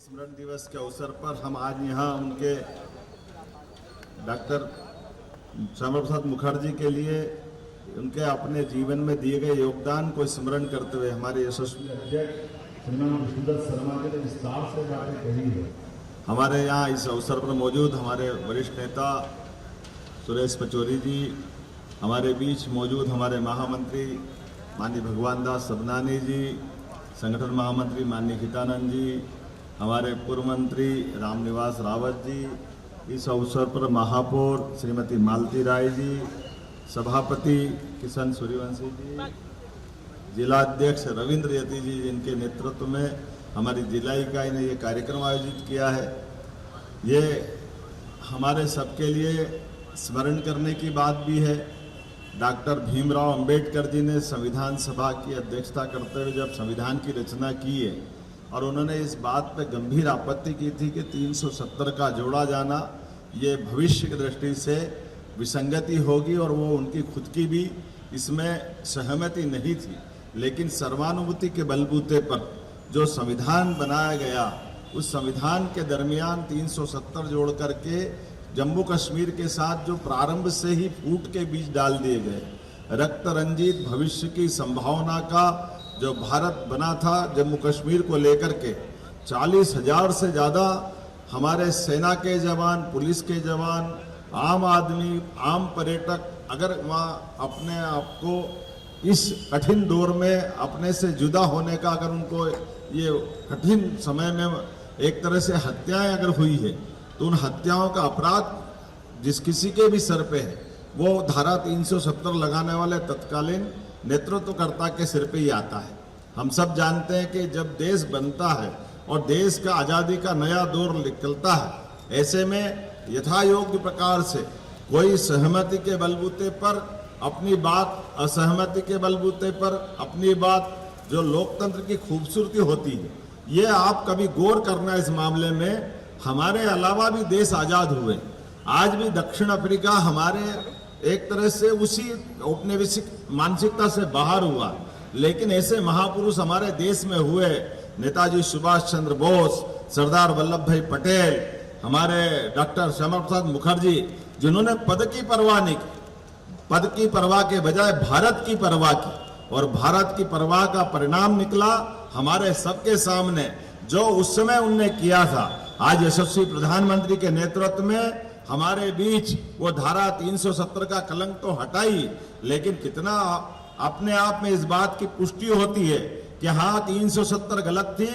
स्मरण दिवस के अवसर पर हम आज यहाँ उनके डॉक्टर श्यामा प्रसाद मुखर्जी के लिए उनके अपने जीवन में दिए गए योगदान को स्मरण करते हुए हमारे यशस्वी अध्यक्ष श्रीमान विष्णुदत्त शर्मा जी ने विस्तार से बातें कही है। हमारे यहाँ इस अवसर पर मौजूद हमारे वरिष्ठ नेता सुरेश पचौरी जी, हमारे बीच मौजूद हमारे महामंत्री माननीय भगवान दास सबनानी जी, संगठन महामंत्री माननीय हितानंद जी, हमारे पूर्व मंत्री रामनिवास रावत जी, इस अवसर पर महापौर श्रीमती मालती राय जी, सभापति किशन सूर्यवंशी जी, जिलाध्यक्ष रविंद्र यति जी, जिनके नेतृत्व में हमारी जिला इकाई ने ये कार्यक्रम आयोजित किया है। ये हमारे सबके लिए स्मरण करने की बात भी है। डॉक्टर भीमराव अंबेडकर जी ने संविधान सभा की अध्यक्षता करते हुए जब संविधान की रचना की है और उन्होंने इस बात पर गंभीर आपत्ति की थी कि 370 का जोड़ा जाना ये भविष्य की दृष्टि से विसंगति होगी और वो उनकी खुद की भी इसमें सहमति नहीं थी। लेकिन सर्वानुमति के बलबूते पर जो संविधान बनाया गया उस संविधान के दरमियान 370 जोड़ करके जम्मू कश्मीर के साथ जो प्रारंभ से ही फूट के बीज डाल दिए गए, रक्त रंजित भविष्य की संभावना का जो भारत बना था जम्मू कश्मीर को लेकर के 40,000 से ज़्यादा हमारे सेना के जवान, पुलिस के जवान, आम आदमी, आम पर्यटक अगर वहाँ अपने आप को इस कठिन दौर में अपने से जुदा होने का अगर उनको ये कठिन समय में एक तरह से हत्याएं अगर हुई है तो उन हत्याओं का अपराध जिस किसी के भी सर पे है वो धारा 370 लगाने वाले तत्कालीन नेतृत्वकर्ता के सिर पे ही आता है। हम सब जानते हैं कि जब देश बनता है और देश का आज़ादी का नया दौर निकलता है, ऐसे में यथायोग्य प्रकार से कोई सहमति के बलबूते पर अपनी बात, असहमति के बलबूते पर अपनी बात, जो लोकतंत्र की खूबसूरती होती है, ये आप कभी गौर करना इस मामले में। हमारे अलावा भी देश आज़ाद हुए, आज भी दक्षिण अफ्रीका हमारे एक तरह से उसी औपनिवेशिक मानसिकता से बाहर हुआ, लेकिन ऐसे महापुरुष हमारे देश में हुए, नेताजी सुभाष चंद्र बोस, सरदार वल्लभ भाई पटेल, हमारे डॉक्टर श्यामा प्रसाद मुखर्जी, जिन्होंने पद की परवाह नहीं की, पद की परवाह के बजाय भारत की परवाह की, और भारत की परवाह का परिणाम निकला हमारे सबके सामने। जो उस समय उनने किया था, आज यशस्वी प्रधानमंत्री के नेतृत्व में हमारे बीच वो धारा 370 का कलंक तो हटाई, लेकिन कितना अपने आप में इस बात की पुष्टि होती है कि हाँ 370 गलत थी,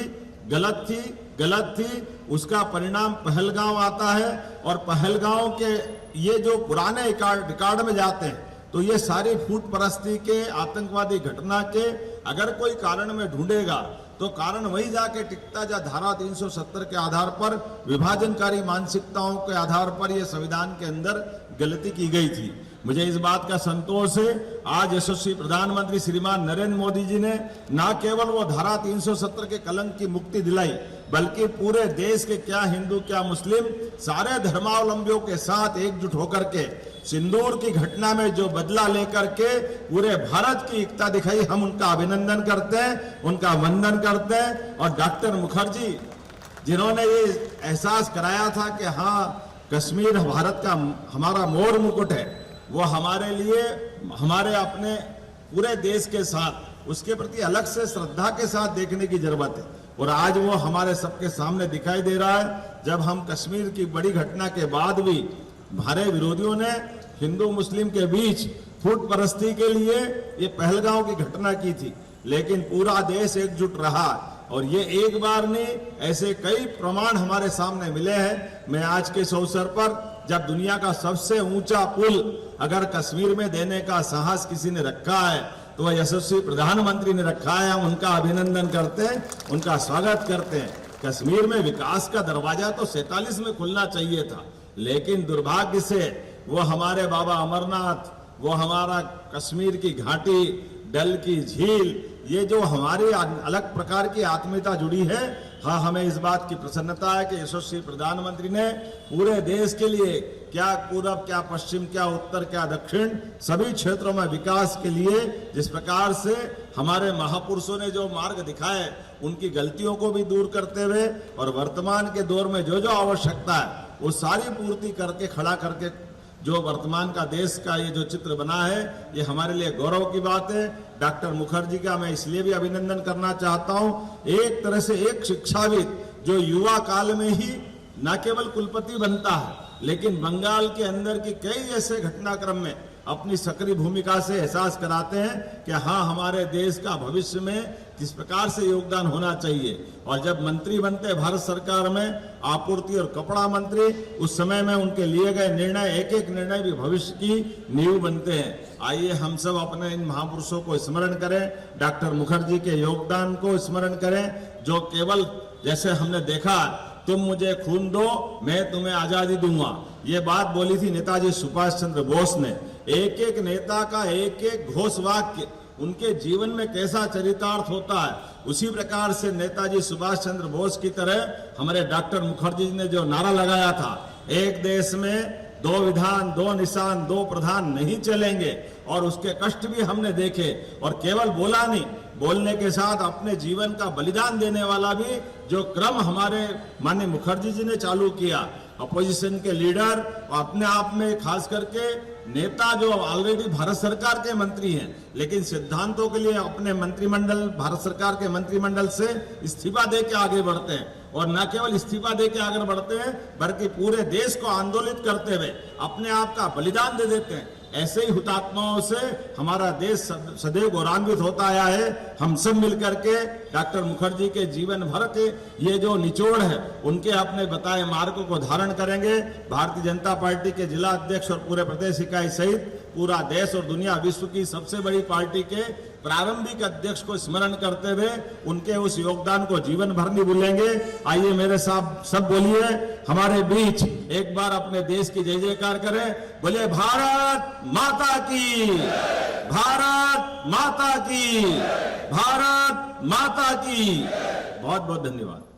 गलत थी, गलत थी। उसका परिणाम पहलगांव आता है और पहलगांव के ये जो पुराने रिकॉर्ड में जाते हैं तो ये सारी फूट परस्ती के, आतंकवादी घटना के अगर कोई कारण में ढूंढेगा तो कारण वही जाके टिकता जहाँ धारा 370 के आधार पर, विभाजनकारी मानसिकताओं के आधार पर यह संविधान के अंदर गलती की गई थी। मुझे इस बात का संतोष है, आज यशस्वी प्रधानमंत्री श्रीमान नरेंद्र मोदी जी ने न केवल वो धारा 370 के कलंक की मुक्ति दिलाई, बल्कि पूरे देश के क्या हिंदू क्या मुस्लिम सारे धर्मावलंबियों के साथ एकजुट होकर के सिंदूर की घटना में जो बदला लेकर के पूरे भारत की एकता दिखाई, हम उनका अभिनंदन करते हैं, उनका वंदन करते हैं। और डॉक्टर मुखर्जी जिन्होंने ये एहसास कराया था कि हाँ कश्मीर भारत का हमारा मोर मुकुट है, वो हमारे लिए, हमारे अपने पूरे देश के साथ उसके प्रति अलग से श्रद्धा के साथ देखने की जरूरत है। और आज वो हमारे सबके सामने दिखाई दे रहा है, जब हम कश्मीर की बड़ी घटना के बाद भी हमारे विरोधियों ने हिंदू मुस्लिम के बीच फूट परस्ती के लिए ये पहलगांव की घटना की थी, लेकिन पूरा देश एकजुट रहा। और ये एक बार नहीं, ऐसे कई प्रमाण हमारे सामने मिले हैं। मैं आज के इस अवसर पर जब दुनिया का सबसे ऊंचा पुल अगर कश्मीर में देने का साहस किसी ने रखा है तो वह यशस्वी प्रधानमंत्री ने रखा है। हम उनका अभिनंदन करते हैं, उनका स्वागत करते हैं। कश्मीर में विकास का दरवाजा तो 47 में खुलना चाहिए था, लेकिन दुर्भाग्य से वो हमारे बाबा अमरनाथ, वो हमारा कश्मीर की घाटी, डल की झील, ये जो हमारी अलग प्रकार की आत्मीयता जुड़ी है, हाँ, हमें इस बात की प्रसन्नता है कि यशस्वी प्रधानमंत्री ने पूरे देश के लिए क्या पूरब, क्या पश्चिम, क्या उत्तर, क्या दक्षिण, सभी क्षेत्रों में विकास के लिए जिस प्रकार से हमारे महापुरुषों ने जो मार्ग दिखाए, उनकी गलतियों को भी दूर करते हुए और वर्तमान के दौर में जो जो आवश्यकता है वो सारी पूर्ति करके खड़ा करके जो वर्तमान का देश का ये जो चित्र बना है, ये हमारे लिए गौरव की बात है। डॉक्टर मुखर्जी का मैं इसलिए भी अभिनंदन करना चाहता हूं, एक तरह से एक शिक्षाविद जो युवा काल में ही न केवल कुलपति बनता है, लेकिन बंगाल के अंदर की कई ऐसे घटनाक्रम में अपनी सक्रिय भूमिका से एहसास कराते हैं कि हाँ, हमारे देश का भविष्य में किस प्रकार से योगदान होना चाहिए। और जब मंत्री बनते हैं भारत सरकार में, आपूर्ति और कपड़ा मंत्री, उस समय में उनके लिए गए निर्णय, एक एक निर्णय भी भविष्य की नींव बनते हैं। आइए हम सब अपने इन महापुरुषों को स्मरण करें, डॉक्टर मुखर्जी के योगदान को स्मरण करें, जो केवल जैसे हमने देखा, तुम मुझे खून दो मैं तुम्हें आजादी दूंगा, ये बात बोली थी नेताजी सुभाष चंद्र बोस ने। एक एक नेता का एक एक घोष वाक्य उनके जीवन में कैसा चरितार्थ होता है, उसी प्रकार से नेताजी सुभाष चंद्र बोस की तरह हमारे डॉक्टर मुखर्जी ने जो नारा लगाया था, एक देश में दो विधान, दो निशान, दो प्रधान नहीं चलेंगे, और उसके कष्ट भी हमने देखे। और केवल बोला नहीं, बोलने के साथ अपने जीवन का बलिदान देने वाला भी जो क्रम हमारे माननीय मुखर्जी जी ने चालू किया, अपोजिशन के लीडर और अपने आप में खास करके नेता जो ऑलरेडी भारत सरकार के मंत्री हैं, लेकिन सिद्धांतों के लिए अपने मंत्रिमंडल, भारत सरकार के मंत्रिमंडल से इस्तीफा दे के आगे बढ़ते हैं। और न केवल इस्तीफा दे के आगे बढ़ते हैं, बल्कि पूरे देश को आंदोलित करते हुए अपने आप का बलिदान दे देते हैं। ऐसे ही हुतात्माओं से हमारा देश सदैव गौरवान्वित होता आया है। हम सब मिलकर के डॉक्टर मुखर्जी के जीवन भर के ये जो निचोड़ है, उनके अपने बताए मार्गों को धारण करेंगे। भारतीय जनता पार्टी के जिला अध्यक्ष और पूरे प्रदेश इकाई सहित पूरा देश और दुनिया विश्व की सबसे बड़ी पार्टी के प्रारंभिक अध्यक्ष को स्मरण करते हुए उनके उस योगदान को जीवन भर नहीं भूलेंगे। आइए मेरे साथ सब बोलिए, हमारे बीच एक बार अपने देश की जय जयकार करें, बोलिए भारत माता की, भारत माता की, भारत माता की। बहुत बहुत धन्यवाद।